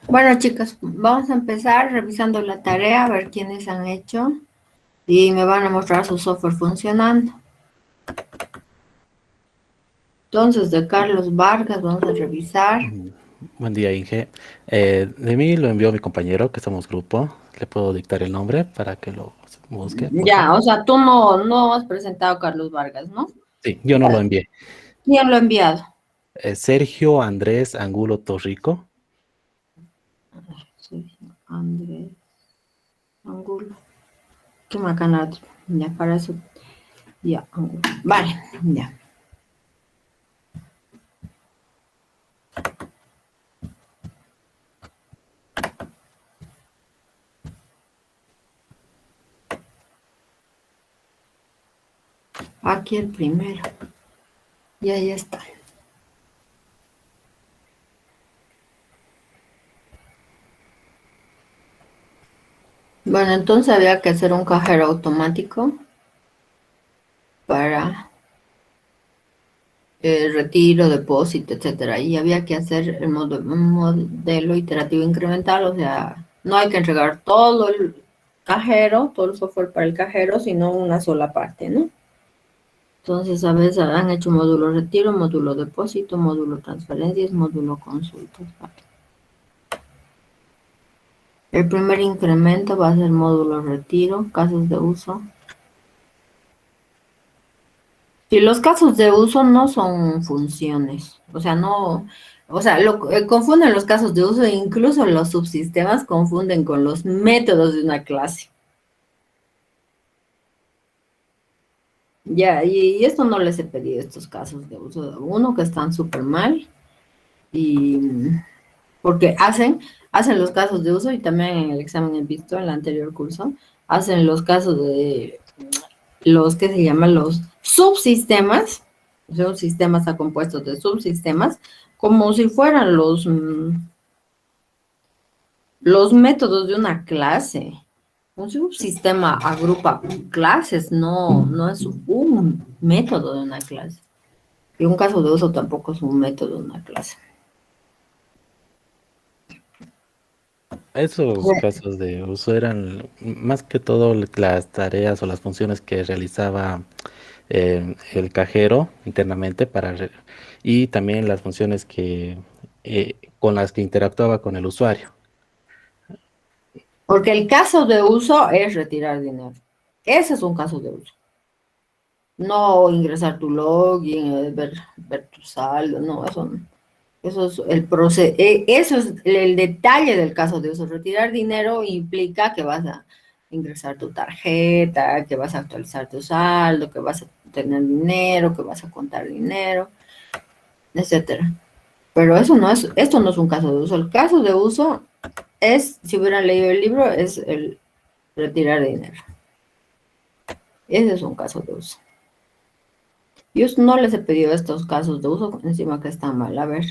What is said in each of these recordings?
Bueno, chicas, vamos a empezar revisando la tarea, a ver quiénes han hecho y me van a mostrar su software funcionando. Entonces, de Carlos Vargas, vamos a revisar. Buen día, Inge. De mí lo envió mi compañero, que somos grupo. Le puedo dictar el nombre para que lo busque, por favor. Ya, o sea, tú no has presentado a Carlos Vargas, ¿no? Sí, yo no lo envié. ¿Quién lo ha enviado? Sergio Andrés Angulo Torrico. Sí, Andrés Angulo. ¿Qué macana? Ya, para eso. Ya, Angulo. Vale, ya. Aquí el primero. Y ahí está. Bueno, entonces había que hacer un cajero automático para retiro, depósito, etcétera. Y había que hacer un modelo iterativo incremental, o sea, no hay que entregar todo el cajero, todo el software para el cajero, sino una sola parte, ¿no? Entonces, a veces han hecho módulo retiro, módulo depósito, módulo transferencias, módulo consultas. El primer incremento va a ser módulo retiro, casos de uso. Sí, los casos de uso no son funciones, o sea, no, o sea, confunden los casos de uso e incluso los subsistemas confunden con los métodos de una clase. Ya, y esto no les he pedido estos casos de uso. Uno que están súper mal y porque hacen los casos de uso y también en el examen he visto en el anterior curso, hacen los casos de los que se llaman los subsistemas, son sistemas a compuestos de subsistemas, como si fueran los métodos de una clase. Un subsistema agrupa clases, no es un método de una clase. Y un caso de uso tampoco es un método de una clase. Esos casos de uso eran más que todo las tareas o las funciones que realizaba el cajero internamente y también las funciones con las que interactuaba con el usuario. Porque el caso de uso es retirar dinero. Ese es un caso de uso. No ingresar tu login, ver tu saldo, no, eso no. Eso es el proceso, eso es el detalle del caso de uso. Retirar dinero implica que vas a ingresar tu tarjeta, que vas a actualizar tu saldo, que vas a tener dinero, que vas a contar dinero, etcétera. Pero esto no es un caso de uso. El caso de uso es, si hubieran leído el libro, es el retirar dinero. Ese es un caso de uso. Yo no les he pedido estos casos de uso, encima que están mal. A ver,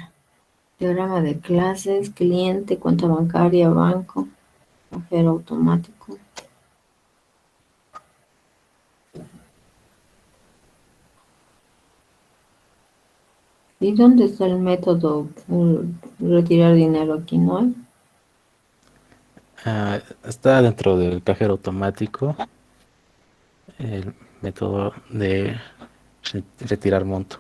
diagrama de clases, cliente, cuenta bancaria, banco, cajero automático. ¿Y dónde está el método retirar dinero? Aquí no hay. Está dentro del cajero automático el método de retirar monto.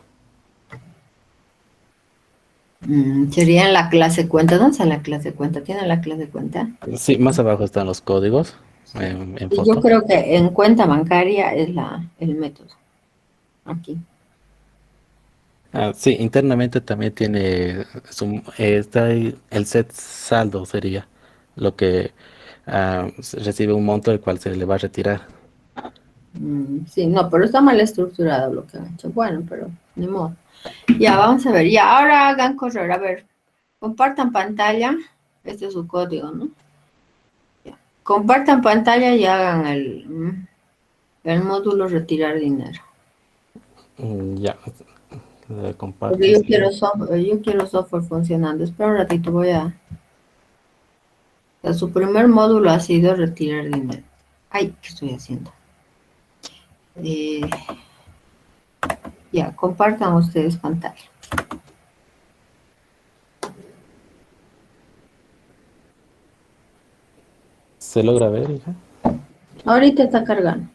Sería en la clase cuenta. ¿Dónde está la clase cuenta? ¿Tiene la clase cuenta? Sí, más abajo están los códigos en Y yo foto. creo que en cuenta bancaria es el método. Aquí. Sí, internamente también tiene está ahí el set saldo sería lo que recibe un monto el cual se le va a retirar. Sí, no, pero está mal estructurado lo que han hecho. Bueno, pero ni modo. Ya, vamos a ver. Ya, ahora hagan correr. A ver, compartan pantalla. Este es su código, ¿no? Ya. Compartan pantalla y hagan el módulo retirar dinero. Ya, le comparto Porque enseguida. yo quiero software funcionando. Espera un ratito, o sea, su primer módulo ha sido retirar dinero. Ay, ¿qué estoy haciendo? Eh, ya, compartan ustedes pantalla. ¿Se logra ver, hija? Ahorita está cargando.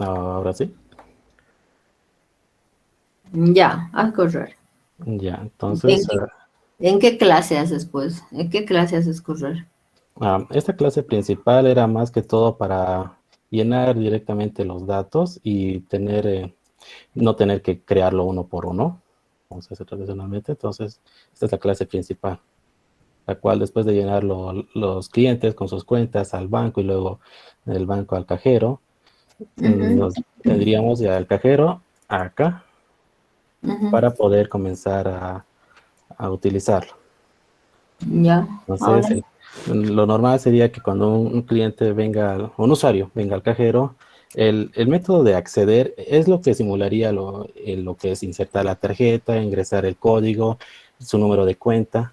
Ahora sí. Ya, haz correr. Ya, ¿En entonces, qué, en qué clase haces, pues? ¿En qué clase haces correr? esta clase principal era más que todo para llenar directamente los datos y no tener que crearlo uno por uno, como se hace tradicionalmente. Entonces, esta es la clase principal, la cual después de llenar los clientes con sus cuentas al banco y luego del banco al cajero, Ujú, nos tendríamos ya el cajero acá ujú. para poder comenzar a utilizarlo. Ya, ahora. Entonces, lo normal sería que cuando un cliente venga, un usuario venga al cajero, el método de acceder es lo que simularía lo que es insertar la tarjeta, ingresar el código, su número de cuenta.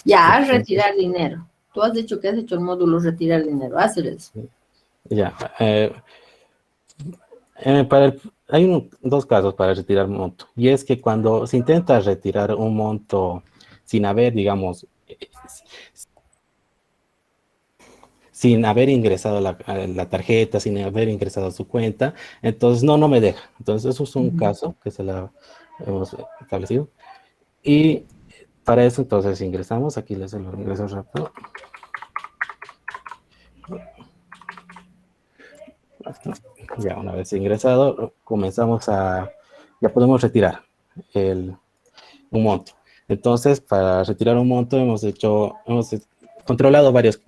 Ya, Entonces, retirar dinero. Tú has dicho que has hecho el módulo retirar dinero. Hacer eso. ya. Hay dos casos para retirar monto. Y es que cuando se intenta retirar un monto sin haber, digamos, sin haber ingresado la tarjeta, sin haber ingresado su cuenta, entonces no me deja. Entonces eso es un Ujú. caso que se la hemos establecido. Y para eso entonces ingresamos, aquí les lo ingreso rápido. Ya una vez ingresado, ya podemos retirar el, un monto. Entonces, para retirar un monto hemos controlado varias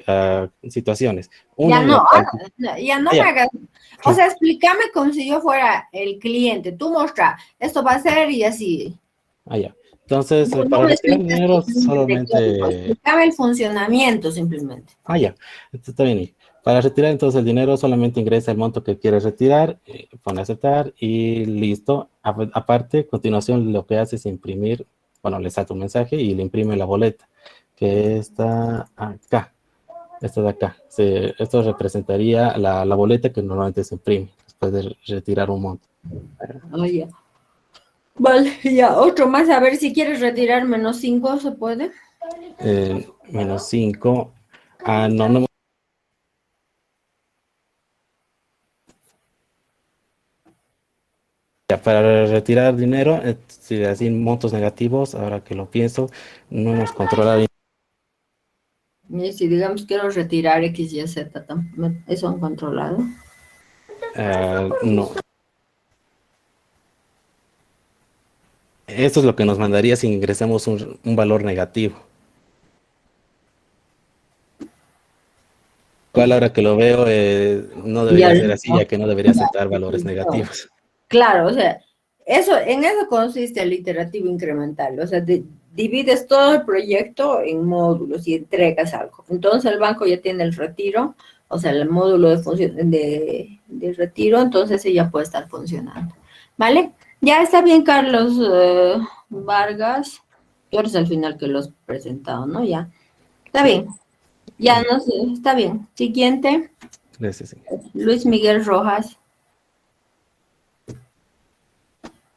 situaciones. Ya Uno en no, la cual, ya no me ya, hagas. O sea, explícame como si yo fuera el cliente. Tú muestra, esto va a ser y así. ya. Entonces, No, no para me retirar expliques dinero simplemente código, solamente, explícame el funcionamiento simplemente. ya, esto está bien. Para retirar entonces el dinero solamente ingresa el monto que quieres retirar, pone aceptar y listo. Aparte, a continuación lo que hace es imprimir, bueno, le salta un mensaje y le imprime la boleta, que está acá. Esta de acá. Esto representaría la boleta que normalmente se imprime después de retirar un monto. Ah, ya. Vale, ya, otro más, a ver si quieres retirar -5, ¿se puede? -5. No. Ya, para retirar dinero, si así montos negativos, ahora que lo pienso, no nos controla bien. Y si digamos quiero retirar X, Y, Z, ¿eso han controlado? No. Esto es lo que nos mandaría si ingresamos un valor negativo. Cual ahora que lo veo, no Ya debería ser así, ya listo. que no debería aceptar valores No. negativos. Claro, o sea, en eso consiste el iterativo incremental. O sea, divides todo el proyecto en módulos y entregas algo. Entonces el banco ya tiene el retiro, o sea, el módulo de retiro, entonces ella puede estar funcionando. ¿Vale? Ya está bien, Carlos Vargas. Tú eres al final que lo has presentado, ¿no? Ya. Está Sí, bien. Ya no sé, está bien. Siguiente, gracias. Sí. Luis Miguel Rojas.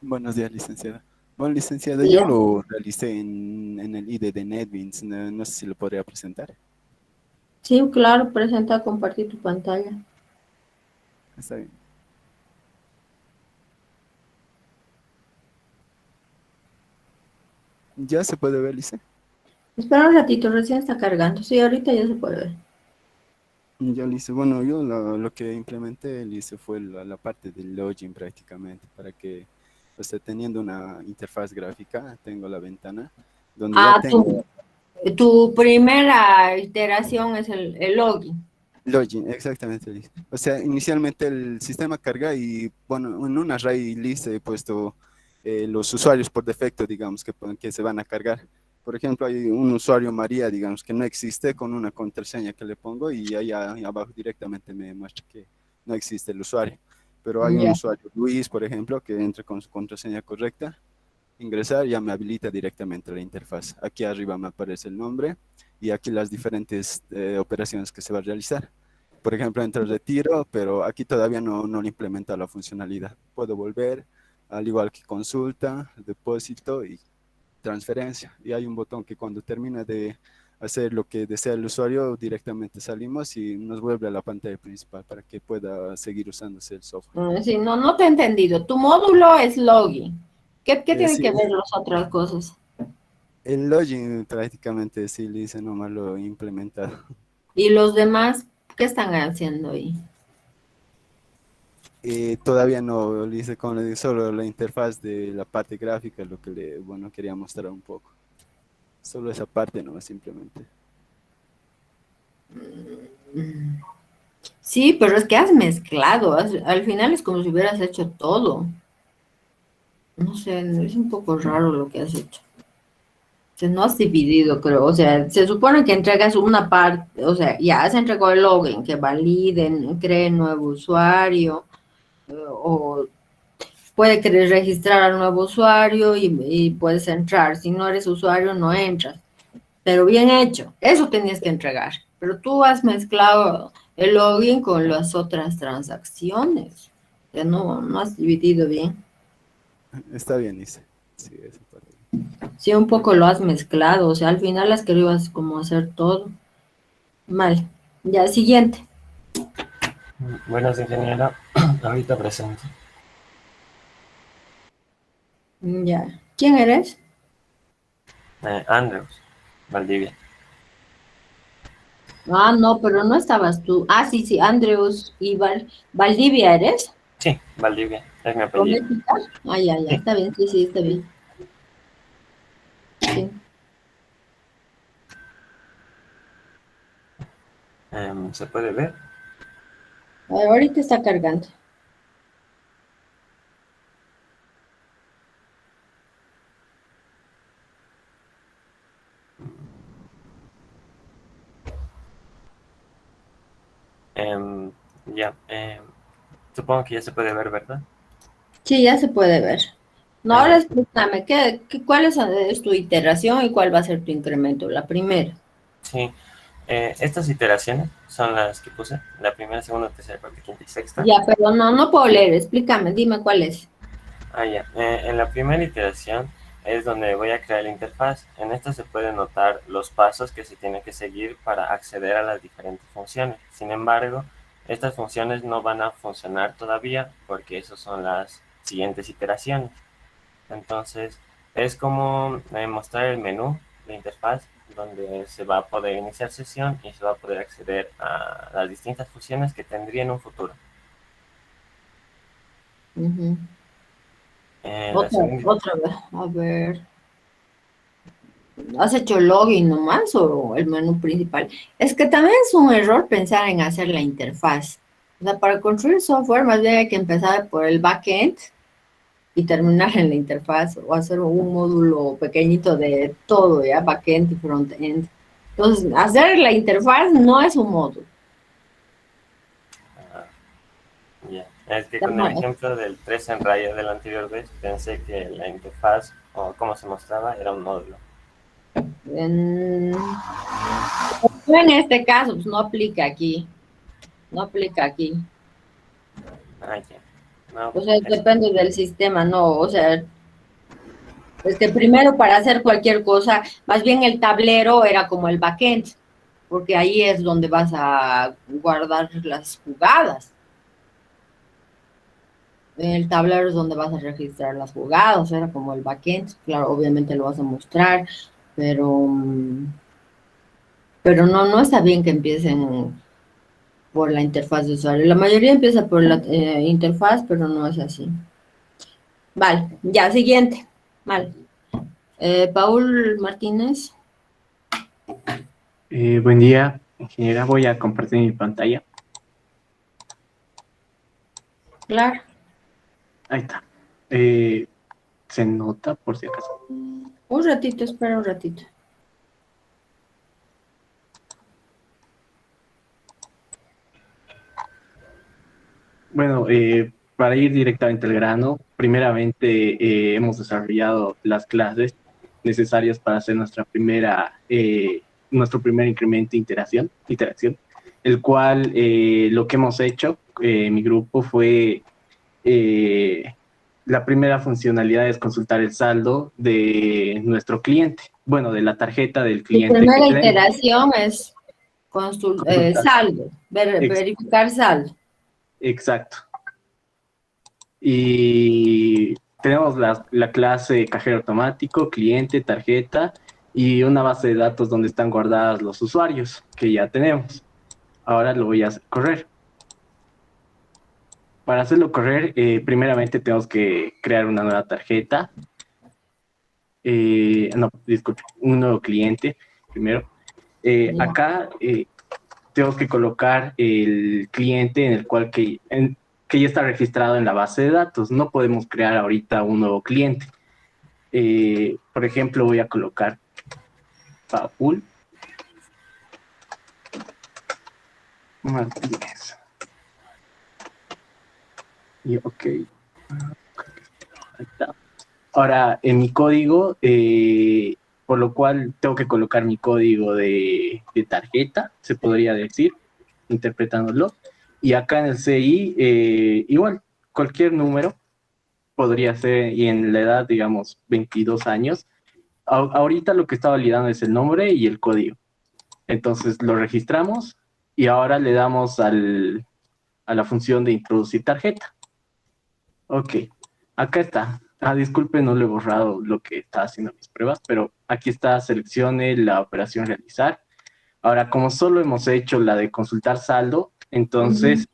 Buenos días, licenciada. Bueno, licenciada, Sí, yo lo realicé en el IDE de NetBeans. No sé si lo podría presentar. sí, claro, presenta, compartir tu pantalla. Está bien. ¿Ya se puede ver, lice? Espera un ratito, recién está cargando. Sí, ahorita ya se puede ver. Ya, lice. Bueno, yo lo que implementé, lice, fue la parte del login prácticamente, para que, o sea, teniendo una interfaz gráfica, tengo la ventana donde ya Ah, tengo tu primera iteración es el login. login, exactamente, lice. O sea, inicialmente el sistema carga y, bueno, en un array lice he puesto los usuarios por defecto, digamos, que se van a cargar. Por ejemplo, hay un usuario María, digamos, que no existe con una contraseña que le pongo y ahí abajo directamente me muestra que no existe el usuario. Pero hay un Ya. usuario Luis, por ejemplo, que entre con su contraseña correcta, ingresar, ya me habilita directamente la interfaz. Aquí arriba me aparece el nombre y aquí las diferentes operaciones que se va a realizar. Por ejemplo, entra el retiro, pero aquí todavía no le implementa la funcionalidad. Puedo volver, al igual que consulta, depósito y transferencia, y hay un botón que cuando termina de hacer lo que desea el usuario, directamente salimos y nos vuelve a la pantalla principal para que pueda seguir usándose el software. Sí, no, no te he entendido. Tu módulo es login. ¿Qué tiene Sí, que ver las otras cosas? el login prácticamente sí, Lisa, nomás lo he implementado. ¿Y los demás qué están haciendo ahí? Todavía no lo hice con solo la interfaz de la parte gráfica, lo que bueno, quería mostrar un poco. Solo esa parte nomás simplemente. Sí, pero es que has mezclado. Al final es como si hubieras hecho todo. No sé, es un poco raro lo que has hecho. O sea, no has dividido, creo. O sea, se supone que entregas una parte, o sea, ya has entregado el login, que validen, creen nuevo usuario, o puede querer registrar al nuevo usuario y puedes entrar. Si no eres usuario, no entras. Pero bien hecho, eso tenías que entregar. Pero tú has mezclado el login con las otras transacciones. O sea, no has dividido bien. Está bien, Lisa. Sí, esa parte. Sí, un poco lo has mezclado. O sea, al final has querido como hacer todo. Mal. Ya, siguiente. Buenas, ingeniera. Ahorita presente. Ya. ¿Quién eres? Andrews, Valdivia. Ah, no, pero no estabas tú. Ah, sí, sí, Andrews y Valdivia, ¿eres? Sí, Valdivia, es mi apellido. ¿Doméstica? Ah, ya, Sí. está bien, sí, sí, está bien. Sí. ¿Se puede ver? Ahorita está cargando. Em, ya, supongo que ya se puede ver, ¿verdad? Sí, ya se puede ver. No, Ah, ahora ya. explícame, ¿cuál es tu iteración y cuál va a ser tu incremento? La primera. Sí, estas iteraciones son las que puse, la primera, segunda, tercera, cuarta, quinta y sexta. Ya, pero no puedo leer, explícame, dime cuál es. Ah, ya. En la primera iteración es donde voy a crear la interfaz. En esta se pueden notar los pasos que se tiene que seguir para acceder a las diferentes funciones. Sin embargo, estas funciones no van a funcionar todavía porque esas son las siguientes iteraciones. Entonces, es como mostrar el menú de interfaz donde se va a poder iniciar sesión y se va a poder acceder a las distintas funciones que tendría en un futuro. Ujú. La segunda. Otra vez, a ver. ¿Has hecho login nomás o el menú principal? Es que también es un error pensar en hacer la interfaz. O sea, para construir software más bien hay que empezar por el backend y terminar en la interfaz o hacer un módulo pequeñito de todo, ya, backend y frontend. Entonces, hacer la interfaz no es un módulo. Ya. Es que con el ejemplo del 3 en raya de la anterior vez, pensé que la interfaz o cómo se mostraba era un módulo. En, en este caso, pues no aplica aquí. No aplica aquí. Ah, ya. No, O sea, depende del sistema, no. O sea, es que primero para hacer cualquier cosa, más bien el tablero era como el backend, porque ahí es donde vas a guardar las jugadas. El tablero es donde vas a registrar las jugadas, era como el backend. Claro, obviamente lo vas a mostrar, pero, pero no está bien que empiecen por la interfaz de usuario. La mayoría empieza por la interfaz, pero no es así. Vale, ya, siguiente. Vale. Paul Martínez. Buen día, ingeniera. Voy a compartir mi pantalla. Claro. Ahí está. ¿Se nota por si acaso? Un ratito, espera un ratito. Bueno, para ir directamente al grano, primeramente hemos desarrollado las clases necesarias para hacer nuestro primer incremento de interacción, el cual lo que hemos hecho, mi grupo, fue La primera funcionalidad es consultar el saldo de nuestro cliente, bueno, de la tarjeta del La cliente que primera tenemos. iteración es Consultar. saldo, Ex- verificar saldo. Exacto. Y tenemos la clase cajero automático, cliente, tarjeta y una base de datos donde están guardados los usuarios que ya tenemos. Ahora lo voy a hacer correr. Para hacerlo correr, primeramente tenemos que crear una nueva tarjeta. No, disculpe, un nuevo cliente primero. Ya. Acá tengo que colocar el cliente en el cual que ya está registrado en la base de datos. No podemos crear ahorita un nuevo cliente. Por ejemplo, voy a colocar Paul Martínez. Y ok. Ahí está. Ahora, en mi código, por lo cual tengo que colocar mi código de tarjeta, se podría decir, interpretándolo. Y acá en el CI, igual, cualquier número podría ser, y en la edad, digamos, 22 años. Ahorita lo que está validando es el nombre y el código. Entonces lo registramos y ahora le damos a la función de introducir tarjeta. Ok, acá está. Disculpe, no le he borrado lo que está haciendo mis pruebas, pero aquí está, seleccione la operación realizar. Ahora, como solo hemos hecho la de consultar saldo, entonces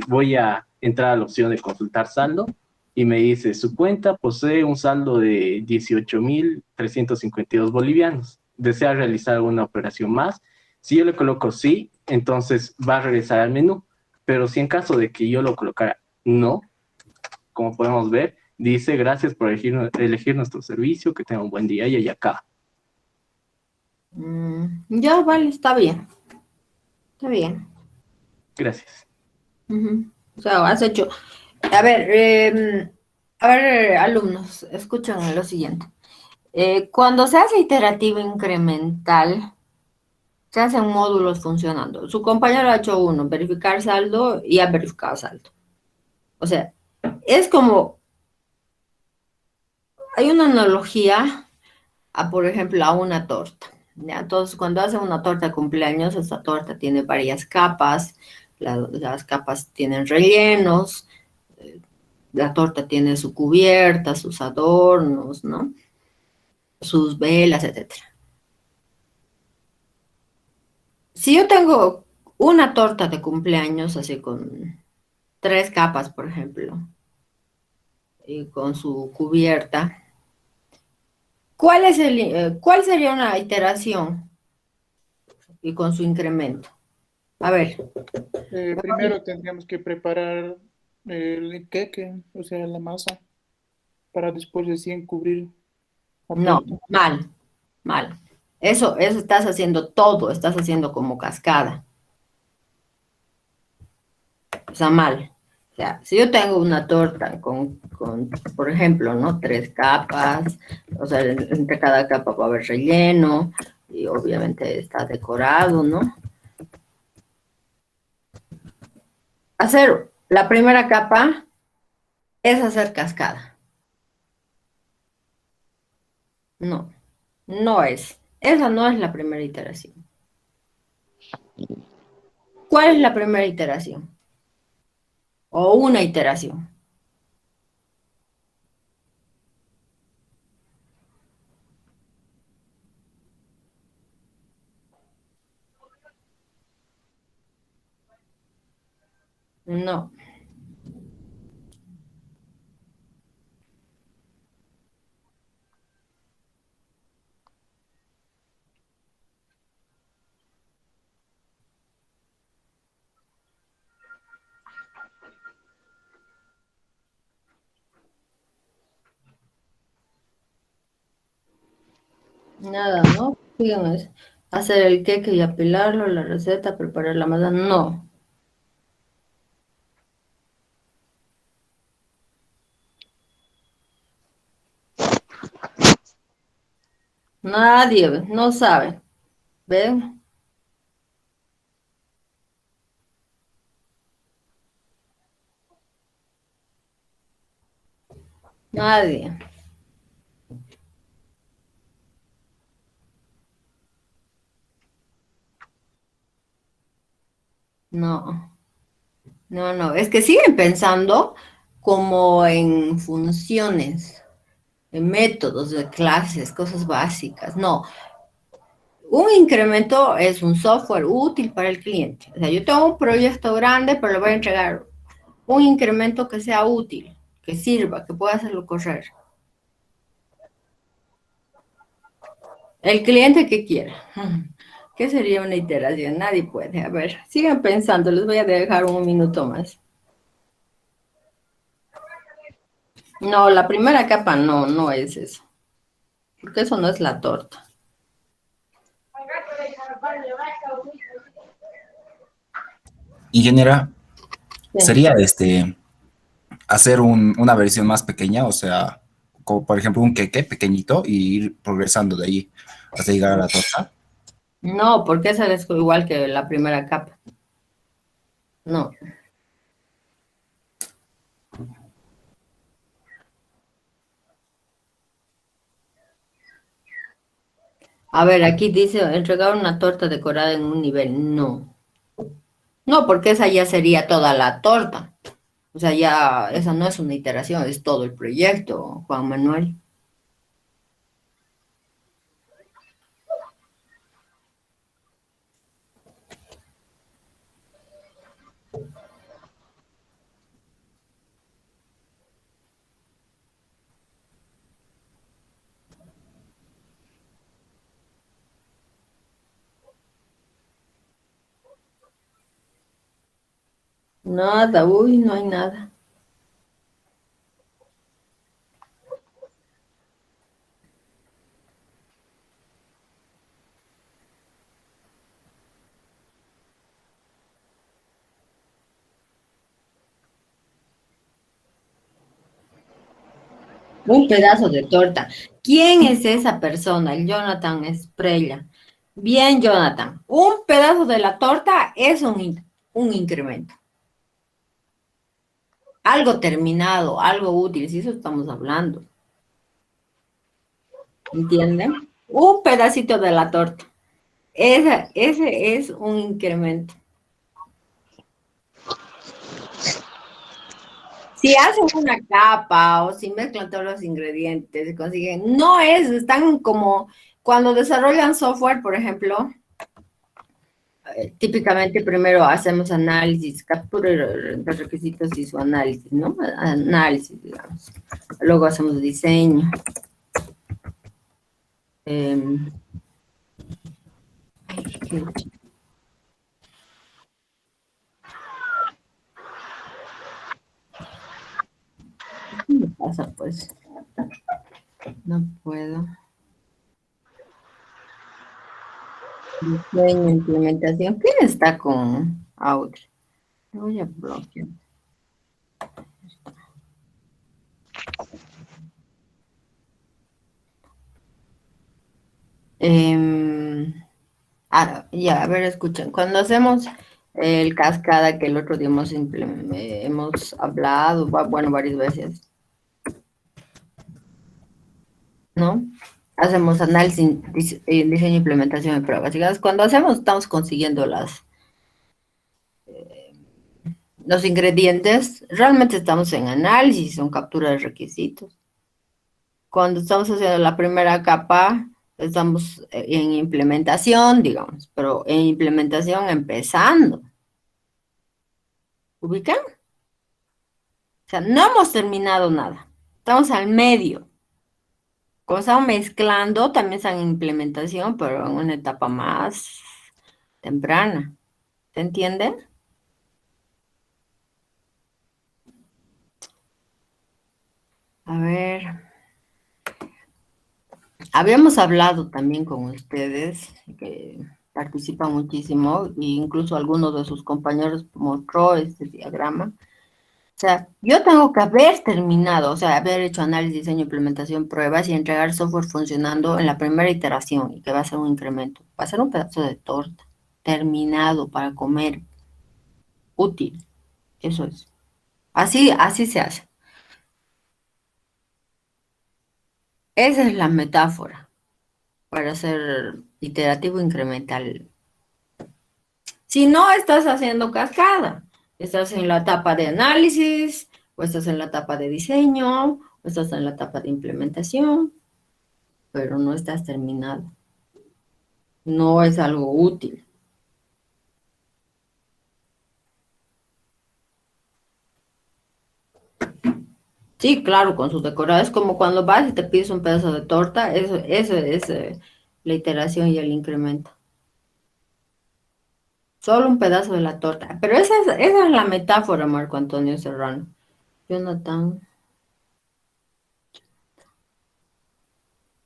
voy a entrar a la opción de consultar saldo y me dice, su cuenta posee un saldo de 18.352 bolivianos. ¿Desea realizar alguna operación más? Si yo le coloco sí, entonces va a regresar al menú. Pero si en caso de que yo lo colocara no, como podemos ver, dice gracias por elegir nuestro servicio, que tenga un buen día y acá. Ya, vale, está bien. Está bien. Gracias. O sea, has hecho. A ver, alumnos, escuchen lo siguiente. Cuando se hace iterativo incremental, se hacen módulos funcionando. Su compañero ha hecho uno, verificar saldo y ha verificado saldo. O sea, es como, hay una analogía a, por ejemplo, a una torta. ¿Ya? Entonces, cuando hacen una torta de cumpleaños, esta torta tiene varias capas, las capas tienen rellenos, la torta tiene su cubierta, sus adornos, ¿no? Sus velas, etcétera. Si yo tengo una torta de cumpleaños así con 3 capas, por ejemplo, y con su cubierta, ¿cuál sería una iteración y con su incremento? A ver, Primero tendríamos que preparar el queque, o sea, la masa, para después recién cubrir la no, torta. mal, mal. Eso estás haciendo todo, estás haciendo como cascada. O sea, mal. O sea, si yo tengo una torta con, por ejemplo, ¿no? 3 capas, o sea, entre cada capa va a haber relleno y obviamente está decorado, ¿no? Hacer la primera capa es hacer cascada. No, no es. Esa no es la primera iteración. ¿Cuál es la primera iteración? O una iteración. No. Nada, ¿no? Fíjense, hacer el queque y apilarlo, la receta, preparar la masa, no. Nadie, no sabe. ¿Ven? Nadie. No, no. Es que siguen pensando como en funciones, en métodos de clases, cosas básicas. No, un incremento es un software útil para el cliente. O sea, yo tengo un proyecto grande, pero le voy a entregar un incremento que sea útil, que sirva, que pueda hacerlo correr. El cliente que quiera. ¿Qué sería una iteración? Nadie puede. A ver, sigan pensando, les voy a dejar un minuto más. No, la primera capa no es eso. Porque eso no es la torta. Ingeniera, Sí. sería hacer una versión más pequeña, o sea, como por ejemplo un queque pequeñito y ir progresando de ahí hasta llegar a la torta. No, porque esa es igual que la primera capa. No. A ver, aquí dice entregar una torta decorada en un nivel. No. No, porque esa ya sería toda la torta. O sea, ya esa no es una iteración, es todo el proyecto, Juan Manuel. Nada, uy, no hay nada. Un pedazo de torta. ¿Quién es esa persona? El Jonathan Esprella. Bien, Jonathan. Un pedazo de la torta es un incremento. Algo terminado, algo útil, si eso estamos hablando. ¿Entienden? Un pedacito de la torta. Ese es un incremento. Si hacen una capa o si mezclan todos los ingredientes y consiguen, no es, están como cuando desarrollan software, por ejemplo, típicamente primero hacemos análisis, captura los requisitos y su análisis, ¿no? Análisis, digamos. Luego hacemos diseño. ¿Qué me pasa, pues? No puedo. Diseño, implementación. ¿Quién está con Audrey? Te voy a bloquear. Ya, a ver, escuchen. Cuando hacemos el cascada que el otro día hemos hablado, bueno, varias veces, ¿no? Hacemos análisis, diseño, implementación y pruebas. Digamos, cuando hacemos, estamos consiguiendo los ingredientes, realmente estamos en análisis, en captura de requisitos. Cuando estamos haciendo la primera capa, estamos en implementación, digamos, pero en implementación empezando. ¿Ubican? O sea, no hemos terminado nada. Estamos al medio. Como estamos mezclando, también están en implementación, pero en una etapa más temprana. ¿Se entiende? A ver. Habíamos hablado también con ustedes, que participan muchísimo, e incluso algunos de sus compañeros mostró este diagrama. O sea, yo tengo que haber terminado, o sea, haber hecho análisis, diseño, implementación, pruebas y entregar software funcionando en la primera iteración y que va a ser un incremento. Va a ser un pedazo de torta terminado para comer, útil. Eso es. Así se hace. Esa es la metáfora para hacer iterativo incremental. Si no, estás haciendo cascada. Estás en la etapa de análisis, o estás en la etapa de diseño, o estás en la etapa de implementación, pero no estás terminado. No es algo útil. Sí, claro, con sus decorados, es como cuando vas y te pides un pedazo de torta, eso es la iteración y el incremento. Solo un pedazo de la torta. Pero esa es la metáfora, Marco Antonio Serrano. Jonathan.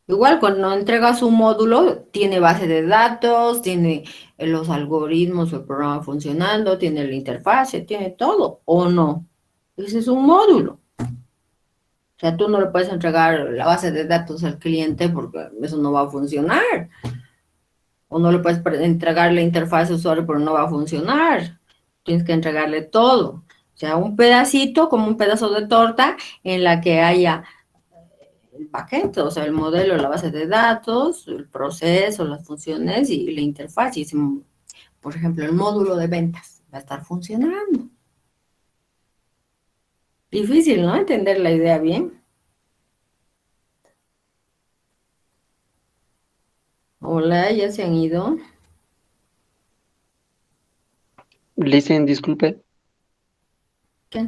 Igual cuando entregas un módulo, tiene base de datos, tiene los algoritmos, el programa funcionando, tiene la interfase, tiene todo, ¿o no? Ese es un módulo. O sea, tú no le puedes entregar la base de datos al cliente porque eso no va a funcionar. O no le puedes entregar la interfaz de usuario, pero no va a funcionar. Tienes que entregarle todo. O sea, un pedacito, como un pedazo de torta, en la que haya el paquete, o sea, el modelo, la base de datos, el proceso, las funciones y la interfaz. Y por ejemplo, el módulo de ventas va a estar funcionando. Difícil, ¿no? Entender la idea bien. Hola, ya se han ido. Listen, disculpe, ¿Qué?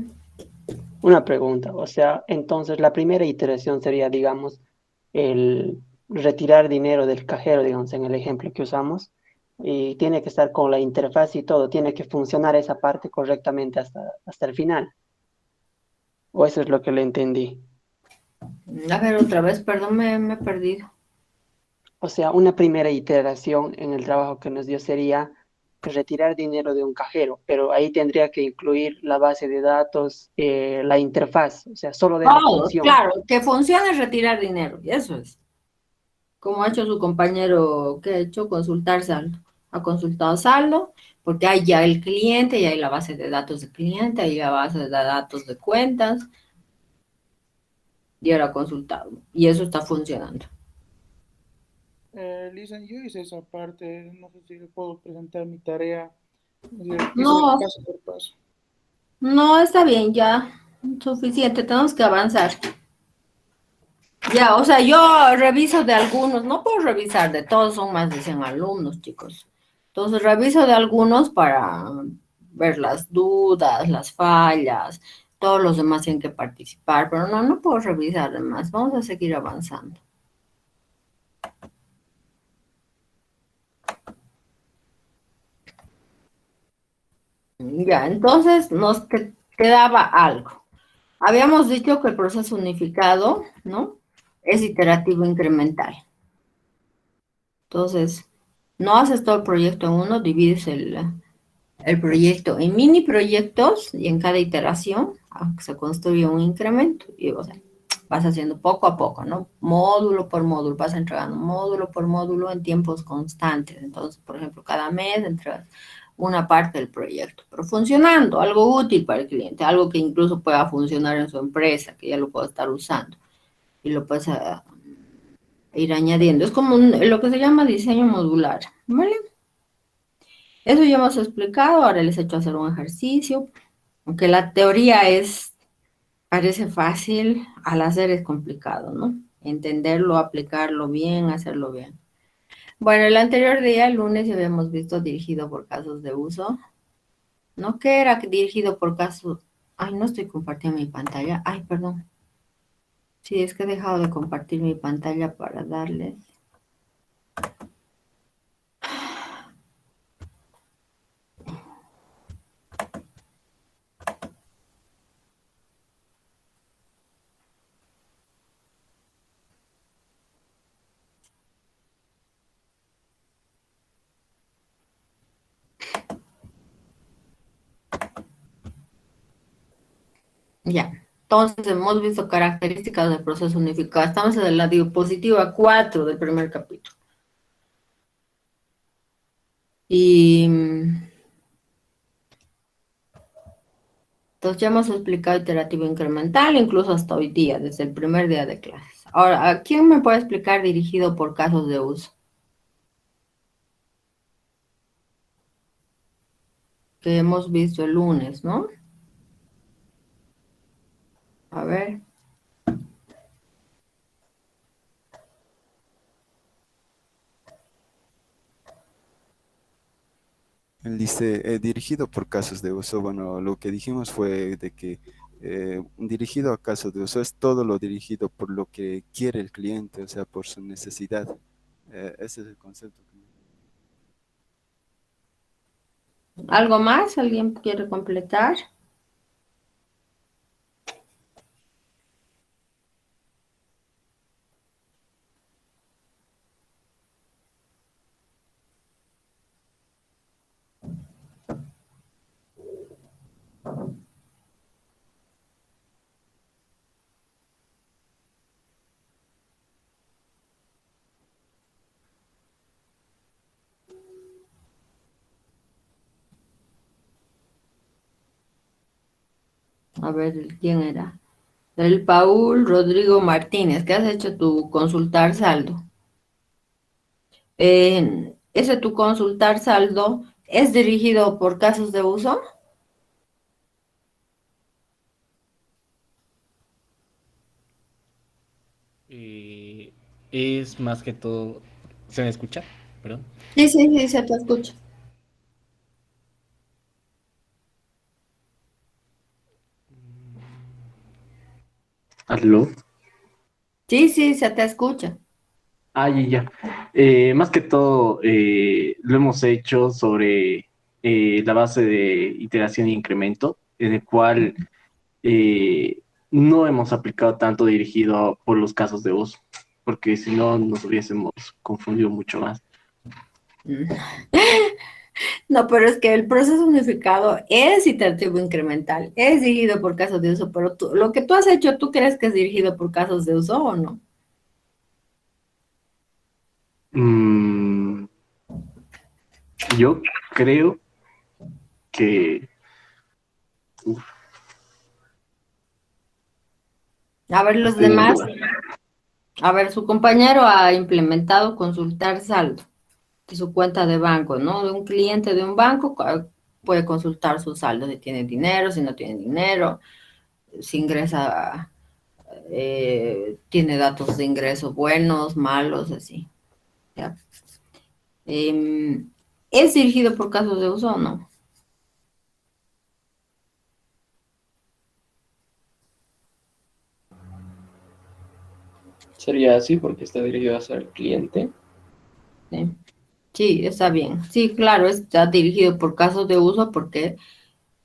una pregunta. O sea, entonces la primera iteración sería, digamos, el retirar dinero del cajero, digamos, en el ejemplo que usamos, y tiene que estar con la interfaz y todo, tiene que funcionar esa parte correctamente hasta el final. O eso es lo que le entendí. A ver, otra vez, perdón, me he perdido. O sea, una primera iteración en el trabajo que nos dio sería retirar dinero de un cajero, pero ahí tendría que incluir la base de datos, la interfaz, o sea, solo de la Todo, función. claro, que funcione es retirar dinero, y eso es. Como ha hecho su compañero, que ha hecho consultar saldo. Ha consultado saldo, porque hay ya el cliente, y hay la base de datos del cliente, hay la base de datos de cuentas, y ahora ha consultado. Y eso está funcionando. Listen, yo hice esa parte, no sé si le puedo presentar mi tarea. Hice No, paso por paso. no está bien, ya. Suficiente, tenemos que avanzar. Ya, o sea, yo reviso de algunos, no puedo revisar de todos, son más de 100 alumnos, chicos. Entonces, reviso de algunos para ver las dudas, las fallas, todos los demás tienen que participar, pero no puedo revisar demás, vamos a seguir avanzando. Ya, entonces nos quedaba algo. Habíamos dicho que el proceso unificado, ¿no? Es iterativo incremental. Entonces, no haces todo el proyecto en uno, divides el proyecto en mini proyectos y en cada iteración se construye un incremento. Y, o sea, vas haciendo poco a poco, ¿no? Módulo por módulo, vas entregando módulo por módulo en tiempos constantes. Entonces, por ejemplo, cada mes entregas una parte del proyecto, pero funcionando, algo útil para el cliente, algo que incluso pueda funcionar en su empresa, que ya lo pueda estar usando y lo puedes ir añadiendo. Es como lo que se llama diseño modular, ¿vale? Eso ya hemos explicado, ahora les he hecho hacer un ejercicio, aunque la teoría parece fácil, al hacer es complicado, ¿no? Entenderlo, aplicarlo bien, hacerlo bien. Bueno, el anterior día, el lunes, ya habíamos visto dirigido por casos de uso, ¿no? ¿Qué era dirigido por casos? Ay, no estoy compartiendo mi pantalla. Ay, perdón. Sí, es que he dejado de compartir mi pantalla para darles. Ya. Entonces, hemos visto características del proceso unificado. Estamos en la diapositiva 4 del primer capítulo. Y Entonces ya hemos explicado iterativo incremental, incluso hasta hoy día, desde el primer día de clases. Ahora, ¿a quién me puede explicar dirigido por casos de uso? Que hemos visto el lunes, ¿no? A ver. Él dice, dirigido por casos de uso. Bueno, lo que dijimos fue de que dirigido a casos de uso es todo lo dirigido por lo que quiere el cliente, o sea, por su necesidad. Ese es el concepto. ¿Algo más? ¿Alguien quiere completar? A ver, ¿quién era? El Paul Rodrigo Martínez, ¿qué has hecho tu consultar saldo? ¿Ese tu consultar saldo es dirigido por casos de uso? Es más que todo, ¿se me escucha? Perdón. Sí, sí, sí, se te escucha. ¿Aló? Sí, sí, se te escucha. Ah, ya. Más que todo, lo hemos hecho sobre la base de iteración e incremento, en el cual no hemos aplicado tanto dirigido por los casos de uso, porque si no nos hubiésemos confundido mucho más. Mm. No, pero es que el proceso unificado es iterativo incremental, es dirigido por casos de uso, pero lo que tú has hecho, ¿tú crees que es dirigido por casos de uso o no? Mm, yo creo que... uf, A ver, los estoy en demás. duda. A ver, su compañero ha implementado consultar saldo de su cuenta de banco, ¿no? De un cliente de un banco puede consultar su saldo, si tiene dinero, si no tiene dinero, si ingresa, tiene datos de ingreso buenos, malos, así. ¿Ya? ¿Es dirigido por casos de uso o no? Sería así porque está dirigido hacia el cliente. Sí, sí, está bien. Sí, claro, está dirigido por casos de uso porque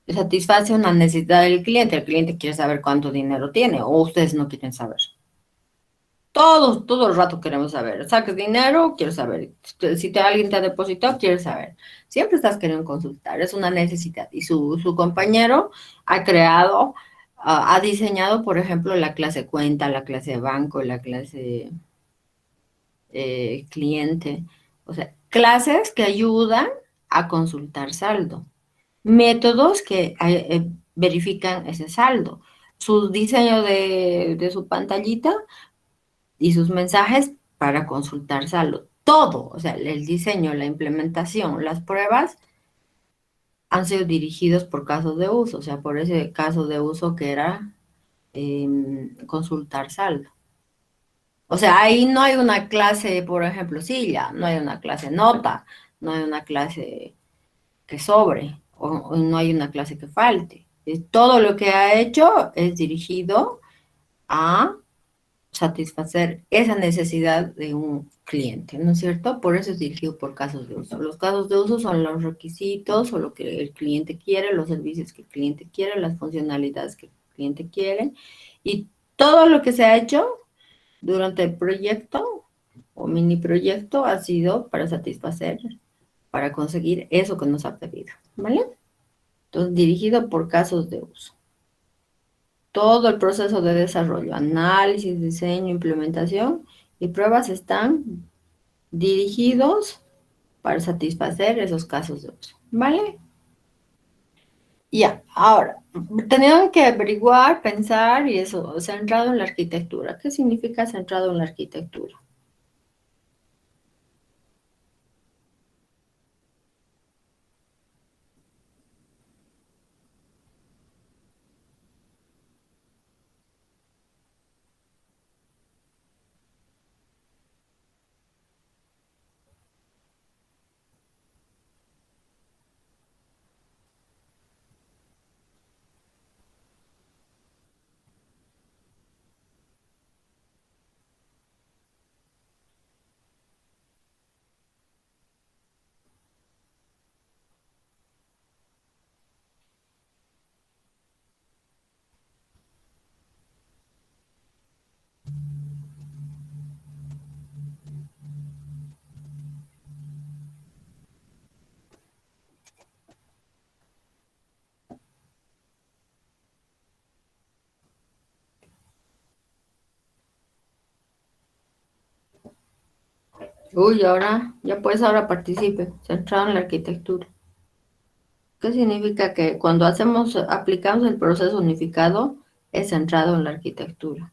satisface una necesidad del cliente. El cliente quiere saber cuánto dinero tiene o ustedes no quieren saber. Todos, todo el rato queremos saber. Sacas dinero, quiero saber. Si alguien te ha depositado, quieres saber. Siempre estás queriendo consultar, es una necesidad. Y su compañero ha creado, ha diseñado, por ejemplo, la clase cuenta, la clase banco, la clase cliente. O sea, clases que ayudan a consultar saldo. Métodos que verifican ese saldo. Su diseño de su pantallita y sus mensajes para consultar saldo. Todo, o sea, el diseño, la implementación, las pruebas han sido dirigidos por casos de uso, o sea, por ese caso de uso que era consultar saldo. O sea, ahí no hay una clase, por ejemplo, silla, no hay una clase nota, no hay una clase que sobre, o no hay una clase que falte. Todo lo que ha hecho es dirigido a satisfacer esa necesidad de un cliente, ¿no es cierto? Por eso es dirigido por casos de uso. Los casos de uso son los requisitos o lo que el cliente quiere, los servicios que el cliente quiere, las funcionalidades que el cliente quiere y todo lo que se ha hecho durante el proyecto o mini proyecto ha sido para satisfacer, para conseguir eso que nos ha pedido, ¿vale? Entonces, dirigido por casos de uso. Todo el proceso de desarrollo, análisis, diseño, implementación y pruebas están dirigidos para satisfacer esos casos de uso, ¿vale? Ya, ahora, Tenían que averiguar, pensar y eso, centrado en la arquitectura. ¿Qué significa centrado en la arquitectura? Uy, ahora participe, centrado en la arquitectura. ¿Qué significa que cuando aplicamos el proceso unificado, es centrado en la arquitectura?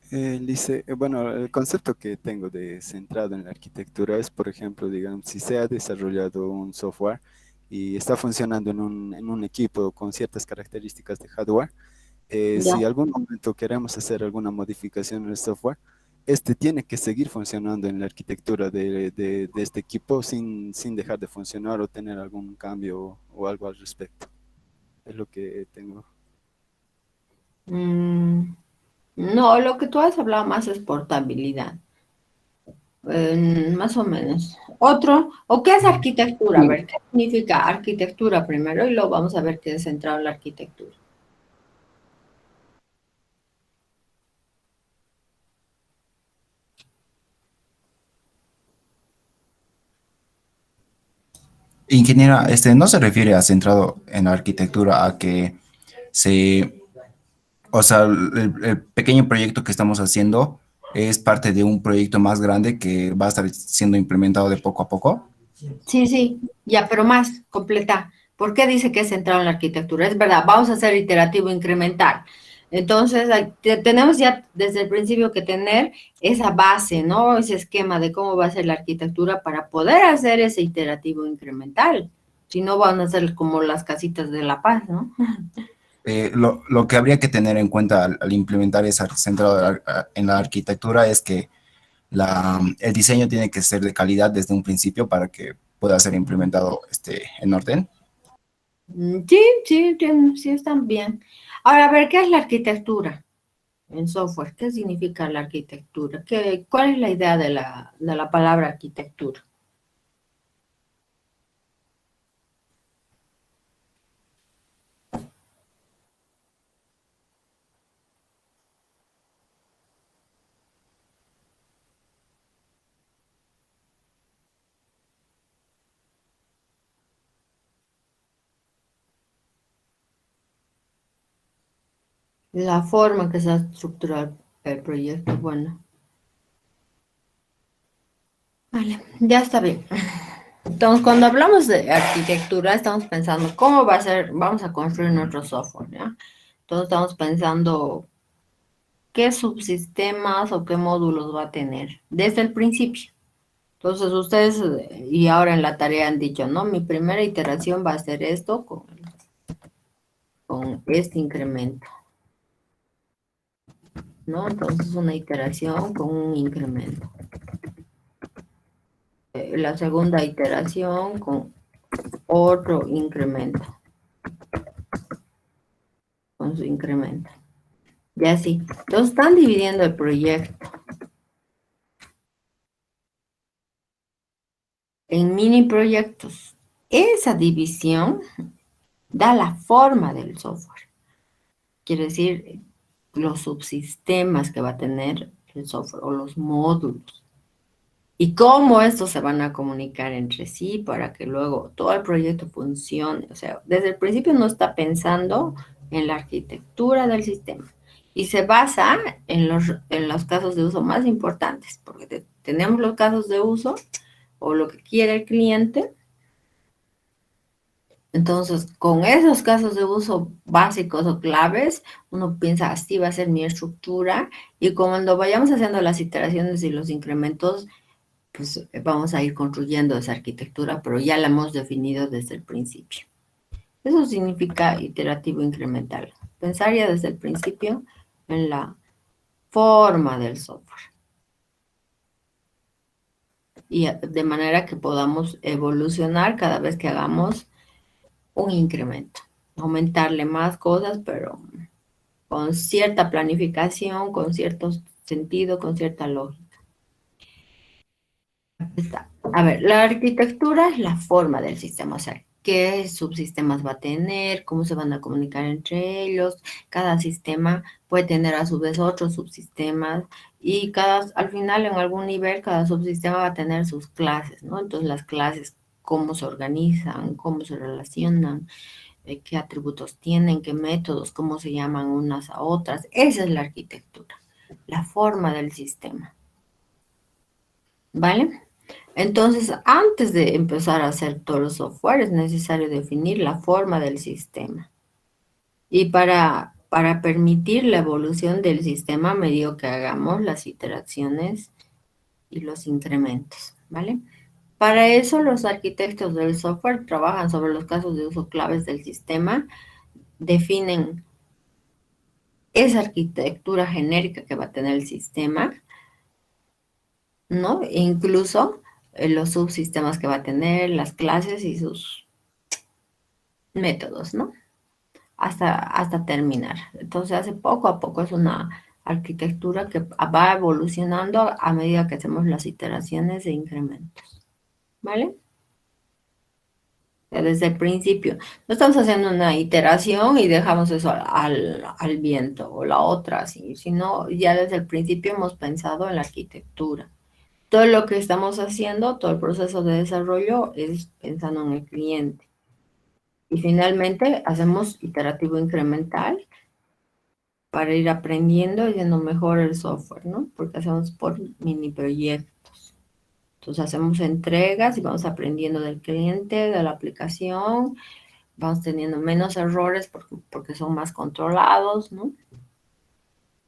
Lice, bueno, el concepto que tengo de centrado en la arquitectura es, por ejemplo, digamos, si se ha desarrollado un software y está funcionando en un equipo con ciertas características de hardware, Ya. si algún momento queremos hacer alguna modificación en el software, este tiene que seguir funcionando en la arquitectura de este equipo sin dejar de funcionar o tener algún cambio o algo al respecto. Es lo que tengo. Mm, no, lo que tú has hablado más es portabilidad, más o menos. ¿O qué es arquitectura? A Sí, ver, ¿qué significa arquitectura primero? Y luego vamos a ver qué es centrado en la arquitectura. Ingeniera, no se refiere a centrado en la arquitectura, a que se, o sea, el pequeño proyecto que estamos haciendo es parte de un proyecto más grande que va a estar siendo implementado de poco a poco. Sí, sí, ya, pero más completa. ¿Por qué dice que es centrado en la arquitectura? Es verdad, vamos a hacer iterativo incremental. Entonces, tenemos ya desde el principio que tener esa base, ¿no? Ese esquema de cómo va a ser la arquitectura para poder hacer ese iterativo incremental. Si no, van a ser como las casitas de La Paz, ¿no? Lo que habría que tener en cuenta al implementar esa centrado en la arquitectura es que el diseño tiene que ser de calidad desde un principio para que pueda ser implementado en orden. Sí, sí, sí, están bien. Ahora, a ver, ¿qué es la arquitectura en software? ¿Qué significa la arquitectura? ¿Cuál es la idea de la palabra arquitectura? La forma que se ha estructurado el proyecto, bueno, vale, ya está bien. Entonces, cuando hablamos de arquitectura, estamos pensando cómo va a ser, vamos a construir nuestro software, ¿ya? Entonces, estamos pensando qué subsistemas o qué módulos va a tener desde el principio. Entonces, ustedes, y ahora en la tarea han dicho, ¿no? Mi primera iteración va a ser esto con este incremento, ¿no? Entonces, una iteración con un incremento. La segunda iteración con otro incremento, con su incremento. Ya así. Entonces están dividiendo el proyecto en mini proyectos. Esa división da la forma del software. Quiere decir, los subsistemas que va a tener el software o los módulos. y cómo estos se van a comunicar entre sí para que luego todo el proyecto funcione. O sea, desde el principio no está pensando en la arquitectura del sistema y se basa en los casos de uso más importantes, porque tenemos los casos de uso o lo que quiere el cliente. Entonces, con esos casos de uso básicos o claves, uno piensa, así va a ser mi estructura, y cuando vayamos haciendo las iteraciones y los incrementos, pues vamos a ir construyendo esa arquitectura, pero ya la hemos definido desde el principio. Eso significa iterativo incremental. Pensar ya desde el principio en la forma del software. Y de manera que podamos evolucionar cada vez que hagamos un incremento. Aumentarle más cosas, pero con cierta planificación, con cierto sentido, con cierta lógica. Está. A ver, la arquitectura es la forma del sistema, o sea, qué subsistemas va a tener, cómo se van a comunicar entre ellos. Cada sistema puede tener a su vez otros subsistemas y al final en algún nivel cada subsistema va a tener sus clases, ¿no? Entonces las clases, cómo se organizan, cómo se relacionan, qué atributos tienen, qué métodos, cómo se llaman unas a otras. Esa es la arquitectura, la forma del sistema. ¿Vale? Entonces, antes de empezar a hacer todo el software, es necesario definir la forma del sistema. Y para permitir la evolución del sistema, a medida que hagamos las iteraciones y los incrementos, ¿vale? Para eso, los arquitectos del software trabajan sobre los casos de uso claves del sistema, definen esa arquitectura genérica que va a tener el sistema, ¿no? E incluso los subsistemas que va a tener, las clases y sus métodos, ¿no? Hasta terminar. Entonces, hace poco a poco es una arquitectura que va evolucionando a medida que hacemos las iteraciones e incrementos, ¿vale? Desde el principio. No estamos haciendo una iteración y dejamos eso al viento o la otra, así, sino ya desde el principio hemos pensado en la arquitectura. Todo lo que estamos haciendo, todo el proceso de desarrollo es pensando en el cliente. Y finalmente hacemos iterativo incremental para ir aprendiendo y haciendo mejor el software, ¿no? Porque hacemos por mini proyectos. Entonces hacemos entregas y vamos aprendiendo del cliente, de la aplicación, vamos teniendo menos errores porque son más controlados, ¿no?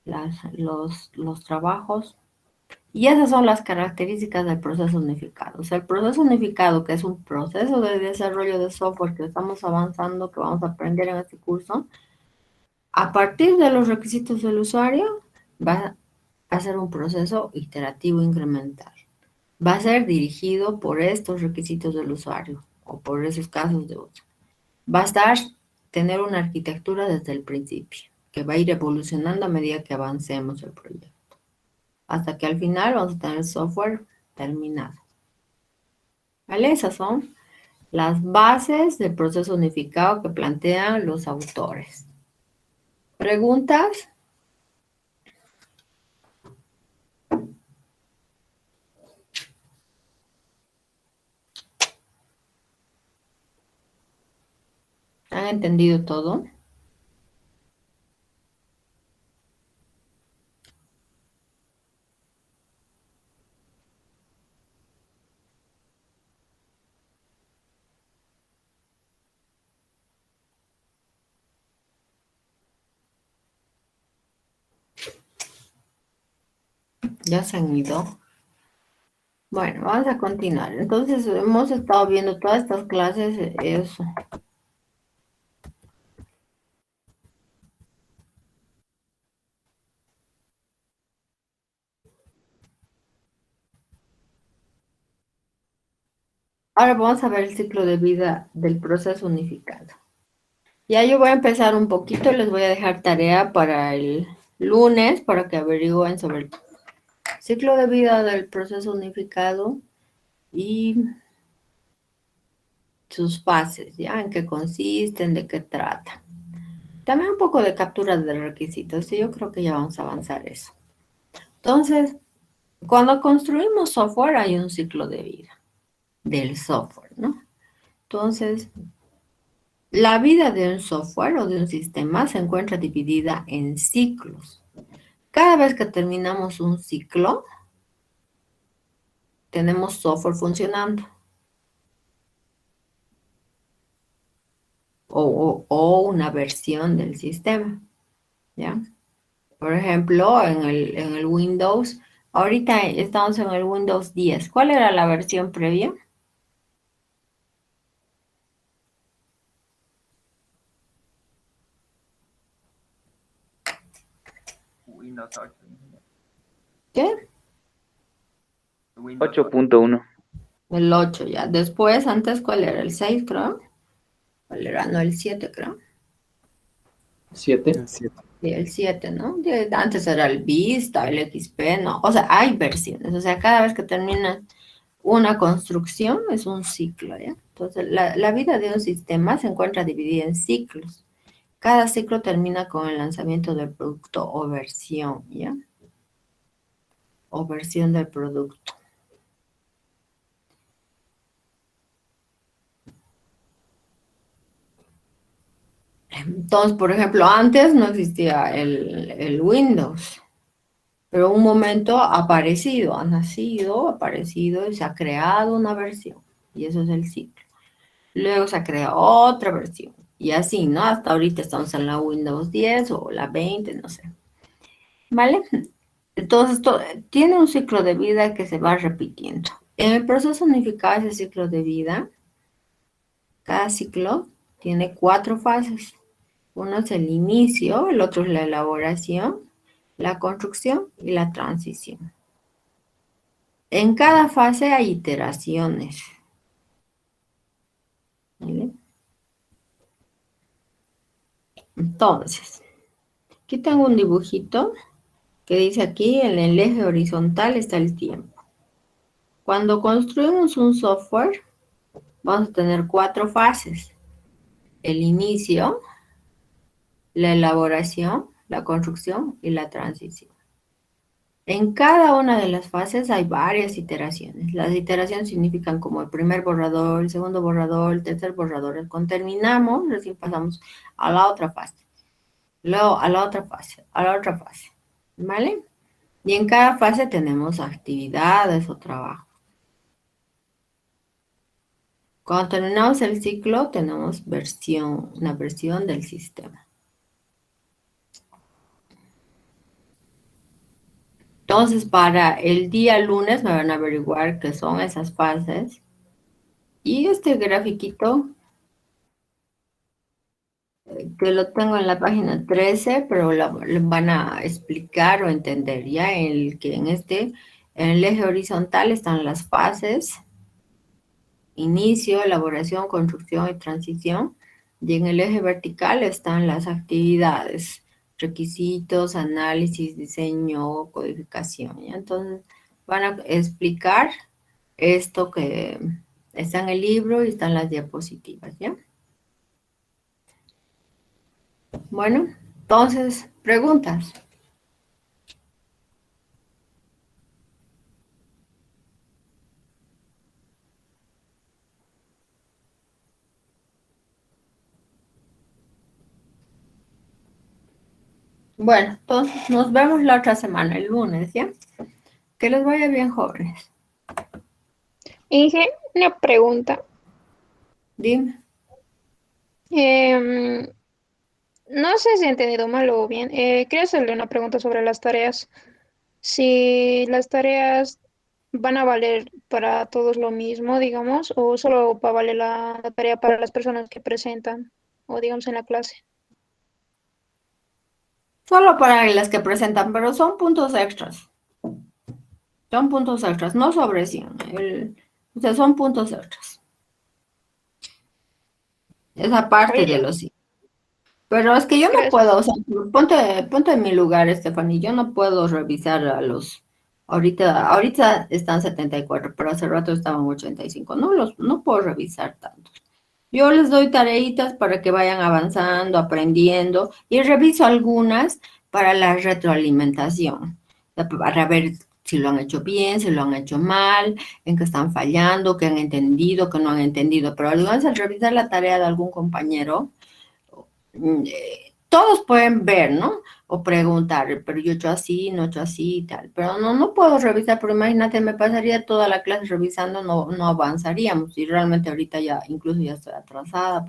Los trabajos. Y esas son las características del proceso unificado. O sea, el proceso unificado, que es un proceso de desarrollo de software que estamos avanzando, que vamos a aprender en este curso, a partir de los requisitos del usuario, va a ser un proceso iterativo incremental. Va a ser dirigido por estos requisitos del usuario o por esos casos de uso. Va a tener una arquitectura desde el principio, que va a ir evolucionando a medida que avancemos el proyecto, hasta que al final vamos a tener el software terminado. ¿Vale? Esas son las bases del proceso unificado que plantean los autores. ¿Preguntas? ¿Han entendido todo? Ya se han ido. Bueno, vamos a continuar. Entonces, hemos estado viendo todas estas clases, eso. Ahora vamos a ver el ciclo de vida del proceso unificado. Ya yo voy a empezar un poquito, les voy a dejar tarea para el lunes para que averigüen sobre el ciclo de vida del proceso unificado y sus fases, ¿ya? En qué consisten, de qué trata. También un poco de captura de requisitos, y yo creo que ya vamos a avanzar eso. Entonces, Cuando construimos software hay un ciclo de vida del software, ¿no? Entonces, la vida de un software o de un sistema se encuentra dividida en ciclos. Cada vez que terminamos un ciclo, tenemos software funcionando. O una versión del sistema, ¿ya? Por ejemplo, en el Windows, ahorita estamos en el Windows 10. ¿Cuál era la versión previa? Windows 8. ¿Qué? 8.1. El 8 ya. Después, antes, ¿cuál era? El 6, creo. ¿Cuál era? No, el 7, creo. 7. El 7. Sí, el 7, ¿no? Antes era el Vista, el XP, ¿no? O sea, hay versiones. O sea, cada vez que termina una construcción es un ciclo, ¿ya? Entonces, la vida de un sistema se encuentra dividida en ciclos. Cada ciclo termina con el lanzamiento del producto o versión, ¿ya? O versión del producto. Entonces, por ejemplo, antes no existía el Windows, pero un momento ha aparecido, ha nacido, ha aparecido y se ha creado una versión. Y eso es el ciclo. Luego se crea otra versión. Y así, ¿no? Hasta ahorita estamos en la Windows 10 o la 20, no sé. ¿Vale? Entonces, esto tiene un ciclo de vida que se va repitiendo. En el proceso unificado, ese ciclo de vida, cada ciclo tiene 4 fases. Uno es el inicio, el otro es la elaboración, la construcción y la transición. En cada fase hay iteraciones. ¿Vale? Entonces, aquí tengo un dibujito que dice aquí, en el eje horizontal está el tiempo. Cuando construimos un software, vamos a tener 4 fases. El inicio, la elaboración, la construcción y la transición. En cada una de las fases hay varias iteraciones. Las iteraciones significan como el primer borrador, el segundo borrador, el tercer borrador. Cuando terminamos, recién pasamos a la otra fase. Luego a la otra fase, a la otra fase. ¿Vale? Y en cada fase tenemos actividades o trabajo. Cuando terminamos el ciclo, tenemos una versión del sistema. Entonces, para el día lunes me van a averiguar qué son esas fases. Y este grafiquito, que lo tengo en la página 13, pero lo van a explicar o entender ya en el eje horizontal están las fases: inicio, elaboración, construcción y transición. Y en el eje vertical están las actividades: requisitos, análisis, diseño, codificación, ¿ya? Entonces, van a explicar esto que está en el libro y están las diapositivas, ¿ya? Bueno, entonces, preguntas. Bueno, entonces nos vemos la otra semana, el lunes, ¿ya? Que les vaya bien, jóvenes. Inge, una pregunta. Dime. No sé si he entendido mal o bien. Quería hacerle una pregunta sobre las tareas. Si las tareas van a valer para todos lo mismo, digamos, o solo va a valer la tarea para las personas que presentan, o digamos en la clase. Solo para las que presentan, pero son puntos extras. Son puntos extras, no sobre 100. O sea, son puntos extras. Esa parte de los 100. Pero es que yo no puedo, o sea, ponte en mi lugar, Stephanie, yo no puedo revisar a los, ahorita están 74, pero hace rato estaban 85, no puedo revisar tantos. Yo les doy tareitas para que vayan avanzando, aprendiendo, y reviso algunas para la retroalimentación, para ver si lo han hecho bien, si lo han hecho mal, en qué están fallando, qué han entendido, qué no han entendido. Pero digamos, al revisar la tarea de algún compañero, todos pueden ver, ¿no? O preguntar, pero yo he hecho así, no he hecho así y tal. Pero no puedo revisar, porque imagínate, me pasaría toda la clase revisando, no avanzaríamos. Y realmente ahorita ya, incluso ya estoy atrasada.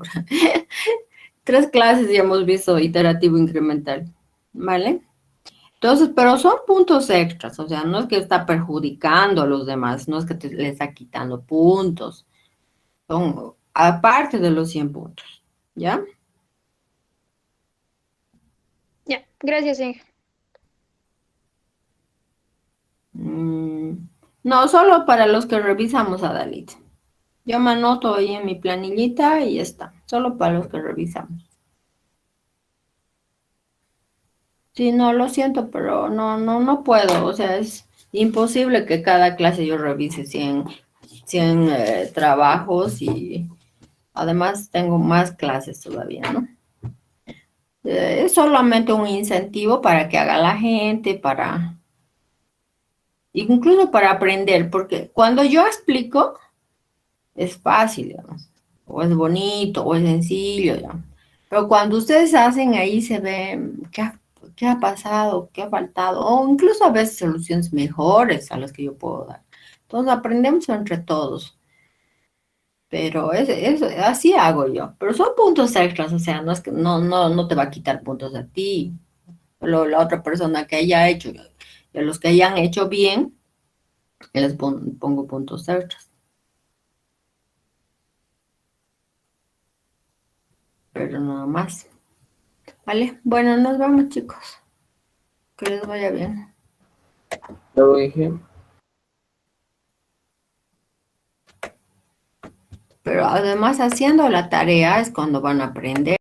3 clases ya hemos visto iterativo incremental, ¿vale? Entonces, pero son puntos extras, o sea, no es que está perjudicando a los demás, no es que le está quitando puntos, son aparte de los 100 puntos, ¿ya? Ya, gracias, Inge. No, solo para los que revisamos, Adalita. Yo me anoto ahí en mi planillita y ya está, solo para los que revisamos. Sí, no, lo siento, pero no puedo, o sea, es imposible que cada clase yo revise 100 trabajos y además tengo más clases todavía, ¿no? Es solamente un incentivo para que haga la gente, incluso para aprender, porque cuando yo explico es fácil, digamos, o es bonito, o es sencillo, digamos. Pero cuando ustedes hacen ahí se ve qué ha pasado, qué ha faltado, o incluso a veces soluciones mejores a las que yo puedo dar. Entonces aprendemos entre todos. Pero así hago yo. Pero son puntos extras, o sea, no es que no te va a quitar puntos a ti. La otra persona que haya hecho, y a los que hayan hecho bien, les pongo puntos extras. Pero nada más. ¿Vale? Bueno, nos vemos, chicos. Que les vaya bien. Luego dije, Pero además haciendo la tarea es cuando van a aprender.